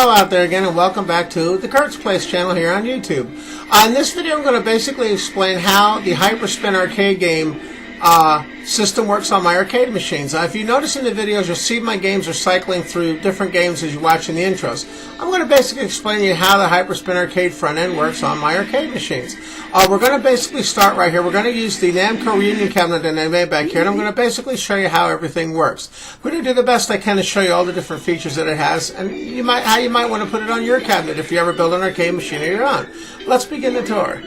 Hello out there again, and welcome back to the Kurt's Place channel here on YouTube. In this video I'm going to basically explain how the Hyperspin Arcade game system works on my arcade machines. If you notice in the videos, you'll see my games are cycling through different games as you watch in the intros. I'm going to basically explain to you how the Hyperspin Arcade front end works on my arcade machines. We're going to basically start right here. We're going to use the Namco reunion cabinet that I made back here, and I'm going to basically show you how everything works. I'm going to do the best I can to show you all the different features that it has, and how you might want to put it on your cabinet if you ever build an arcade machine of your own. Let's begin the tour.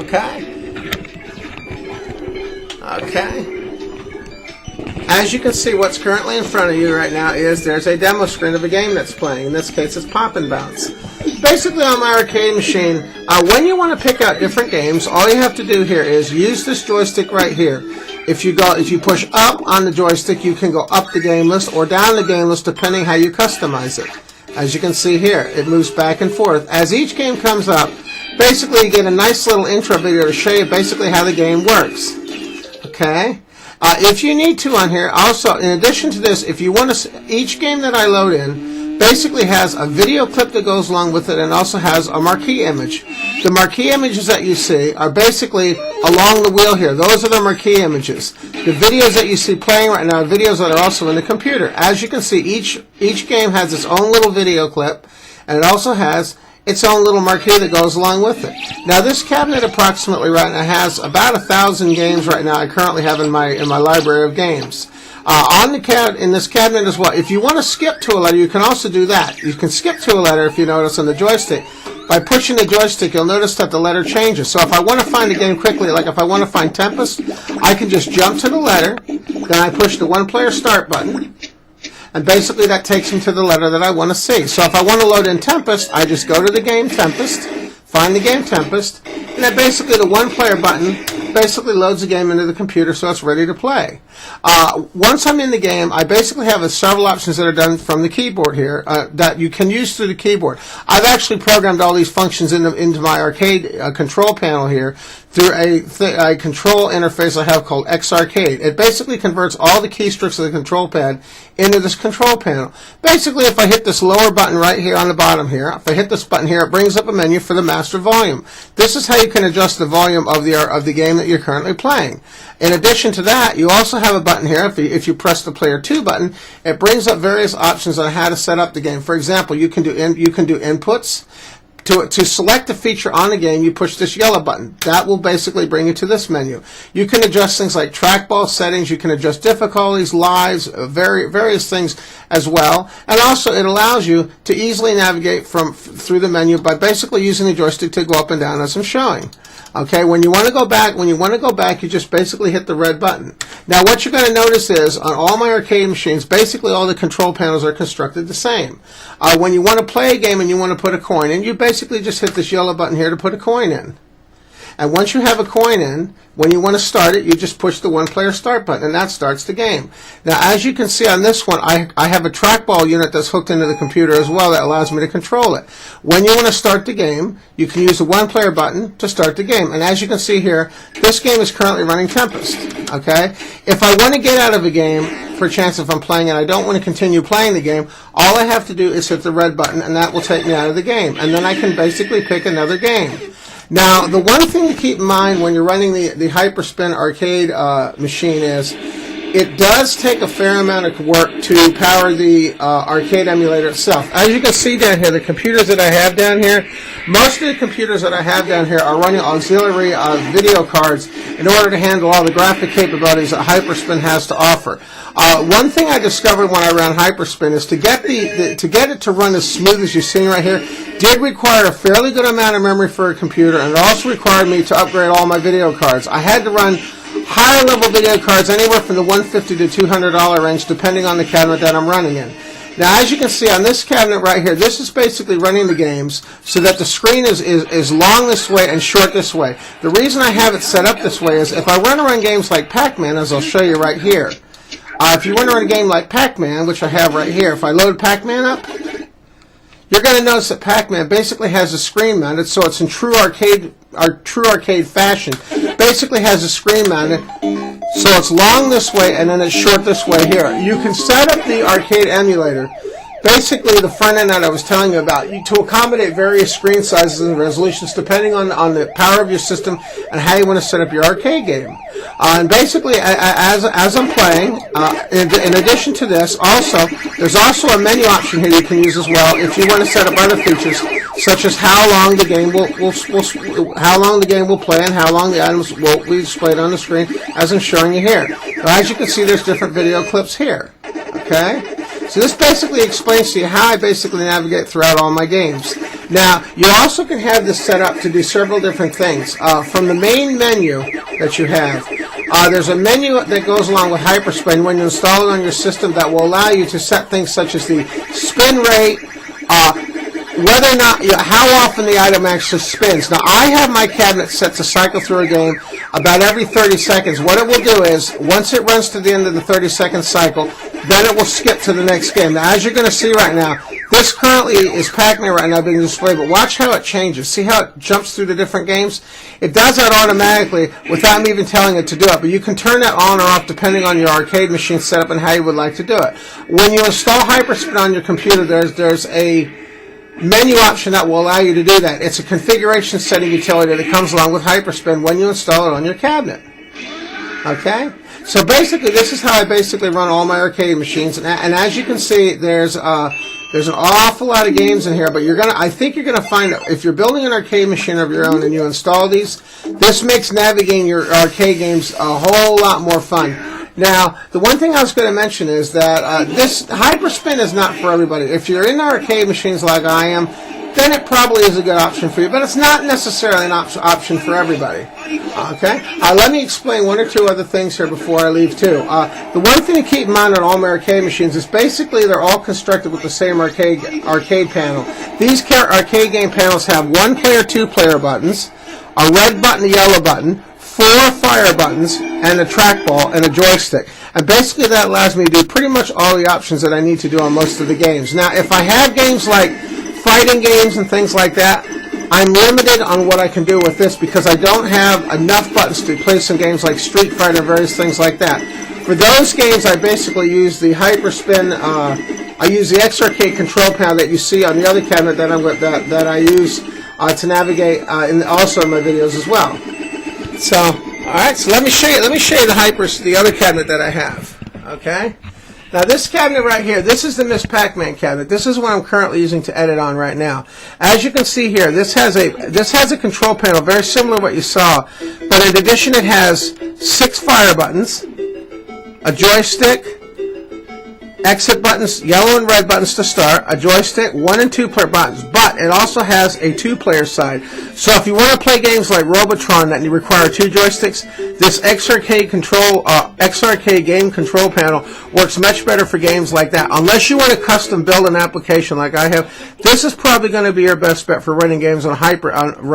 Okay. As you can see, what's currently in front of you right now is there's a demo screen of a game that's playing. In this case, it's Pop and Bounce. Basically, on my arcade machine, when you want to pick out different games, all you have to do here is use this joystick right here. If you push up on the joystick, you can go up the game list or down the game list, depending how you customize it. As you can see here, it moves back and forth. As each game comes up, basically you get a nice little intro video to show you basically how the game works. Okay? If you need to on here, also, in addition to this, if you want to, each game that I load in basically has a video clip that goes along with it and also has a marquee image. The marquee images that you see are basically along the wheel here. Those are the marquee images. The videos that you see playing right now are videos that are also in the computer. As you can see, each game has its own little video clip, and it also has its own little marquee that goes along with it. Now, this cabinet approximately right now has about 1,000 games right now I currently have in my library of games. In this cabinet as well, if you want to skip to a letter, you can also do that. You can skip to a letter, if you notice, on the joystick. By pushing the joystick, you'll notice that the letter changes. So if I want to find a game quickly, like if I want to find Tempest, I can just jump to the letter, then I push the one-player start button, and basically that takes me to the letter that I want to see. So if I want to load in Tempest, I just go to the game Tempest, find the game Tempest, and then basically the one-player button basically loads the game into the computer so it's ready to play. Once I'm in the game, I basically have several options that are done from the keyboard here that you can use through the keyboard. I've actually programmed all these functions into my arcade control panel here through a control interface I have called X Arcade. It basically converts all the keystrokes of the control pad into this control panel. Basically, if I hit this lower button right here on the bottom here, if I hit this button here, it brings up a menu for the master volume. This is how you can adjust the volume of the game that you're currently playing. In addition to that, you also have a button here. If you press the Player 2 button, it brings up various options on how to set up the game. For example, you can do inputs. To select a feature on the game, you push this yellow button. That will basically bring you to this menu. You can adjust things like trackball settings. You can adjust difficulties, lives, various things as well. And also, it allows you to easily navigate through the menu by basically using the joystick to go up and down as I'm showing. Okay, when you want to go back, you just basically hit the red button. Now, what you're going to notice is, on all my arcade machines, basically all the control panels are constructed the same. When you want to play a game and you want to put a coin in, you basically just hit this yellow button here to put a coin in. And once you have a coin in, when you want to start it, you just push the one-player start button, and that starts the game. Now, as you can see on this one, I have a trackball unit that's hooked into the computer as well that allows me to control it. When you want to start the game, you can use the one-player button to start the game. And as you can see here, this game is currently running Tempest. Okay? If I want to get out of a game, for a chance if I'm playing and I don't want to continue playing the game, all I have to do is hit the red button, and that will take me out of the game. And then I can basically pick another game. Now, the one thing to keep in mind when you're running the Hyperspin Arcade machine is it does take a fair amount of work to power the arcade emulator itself. As you can see down here, the computers that I have down here, most of the computers that I have down here are running auxiliary video cards in order to handle all the graphic capabilities that Hyperspin has to offer. One thing I discovered when I ran Hyperspin is to get it to run as smooth as you're seeing right here did require a fairly good amount of memory for a computer, and it also required me to upgrade all my video cards. I had to run higher level video cards anywhere from the $150 to $200 range depending on the cabinet that I'm running in. Now, as you can see on this cabinet right here, this is basically running the games so that the screen is long this way and short this way. The reason I have it set up this way is if I want to run games like Pac-Man, as I'll show you right here, if you want to run a game like Pac-Man, which I have right here, if I load Pac-Man up, you're going to notice that Pac-Man basically has a screen mounted, so it's in true arcade fashion. Basically has a screen mounted, so it's long this way and then it's short this way here. You can set up the arcade emulator basically the front end that I was telling you about, to accommodate various screen sizes and resolutions depending on the power of your system and how you want to set up your arcade game. And basically, as I'm playing, in addition to this, also there's also a menu option here you can use as well if you want to set up other features, such as how long the game will play and how long the items will be displayed on the screen, as I'm showing you here. So as you can see, there's different video clips here. Okay. So this basically explains to you how I basically navigate throughout all my games. Now, you also can have this set up to do several different things. From the main menu that you have, there's a menu that goes along with Hyperspin when you install it on your system that will allow you to set things such as the spin rate, whether or not, how often the item actually spins. Now, I have my cabinet set to cycle through a game about every 30 seconds. What it will do is, once it runs to the end of the 30-second cycle, then it will skip to the next game. Now, as you're going to see right now, this currently is Pac-Man right now being displayed, but watch how it changes. See how it jumps through the different games? It does that automatically without me even telling it to do it, but you can turn that on or off depending on your arcade machine setup and how you would like to do it. When you install Hyperspin on your computer, there's a menu option that will allow you to do that. It's a configuration setting utility that comes along with Hyperspin when you install it on your cabinet. Okay? So basically, this is how I basically run all my arcade machines, and as you can see, there's an awful lot of games in here, but I think you're gonna find that if you're building an arcade machine of your own and you install these, this makes navigating your arcade games a whole lot more fun. Now, the one thing I was going to mention is that this Hyperspin is not for everybody. If you're into arcade machines like I am, then it probably is a good option for you, but it's not necessarily an option for everybody. Okay? Let me explain one or two other things here before I leave, too. The one thing to keep in mind on all my arcade machines is basically they're all constructed with the same arcade panel. These arcade game panels have 1-player, 2-player buttons, a red button, a yellow button, 4 fire buttons, and a trackball, and a joystick. And basically that allows me to do pretty much all the options that I need to do on most of the games. Now, if I have games like fighting games and things like that, I'm limited on what I can do with this because I don't have enough buttons to play some games like Street Fighter and various things like that. For those games, I basically use the Hyperspin, I use the X-Arcade control panel that you see on the other cabinet that I use to navigate also in my videos as well. So, all right. So let me show you the other cabinet that I have. Okay. Now this cabinet right here, this is the Miss Pac-Man cabinet. This is what I'm currently using to edit on right now. As you can see here, this has a control panel very similar to what you saw, but in addition, it has 6 fire buttons, a joystick, exit buttons, yellow and red buttons to start, a joystick, 1 and 2-player buttons, but it also has a 2-player side. So if you want to play games like Robotron that you require 2 joysticks, this X-Arcade game control panel works much better for games like that. Unless you want to custom build an application like I have, this is probably going to be your best bet for running games on Hyperspin.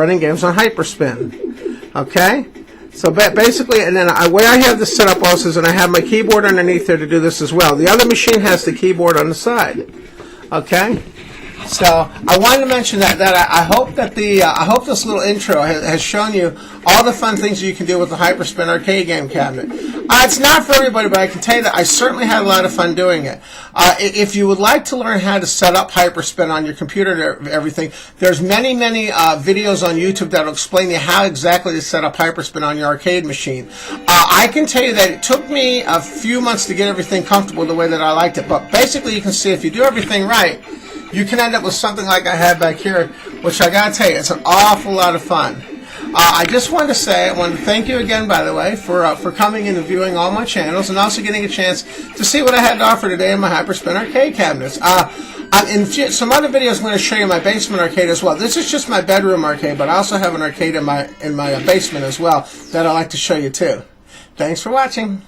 Okay? So basically, and then the way I have this set up also is that I have my keyboard underneath there to do this as well. The other machine has the keyboard on the side. Okay? So I wanted to mention that I hope that I hope this little intro has shown you all the fun things you can do with the Hyperspin arcade game cabinet. It's not for everybody, but I can tell you that I certainly had a lot of fun doing it. If you would like to learn how to set up Hyperspin on your computer and everything, there's many videos on YouTube that will explain to you how exactly to set up Hyperspin on your arcade machine. I can tell you that it took me a few months to get everything comfortable the way that I liked it, but basically you can see if you do everything right, you can end up with something like I have back here, which I gotta tell you, it's an awful lot of fun. I just wanted to say, I want to thank you again, by the way, for coming in and viewing all my channels, and also getting a chance to see what I had to offer today in my Hyperspin arcade cabinets. In some other videos, I'm going to show you my basement arcade as well. This is just my bedroom arcade, but I also have an arcade in my basement as well that I like to show you too. Thanks for watching.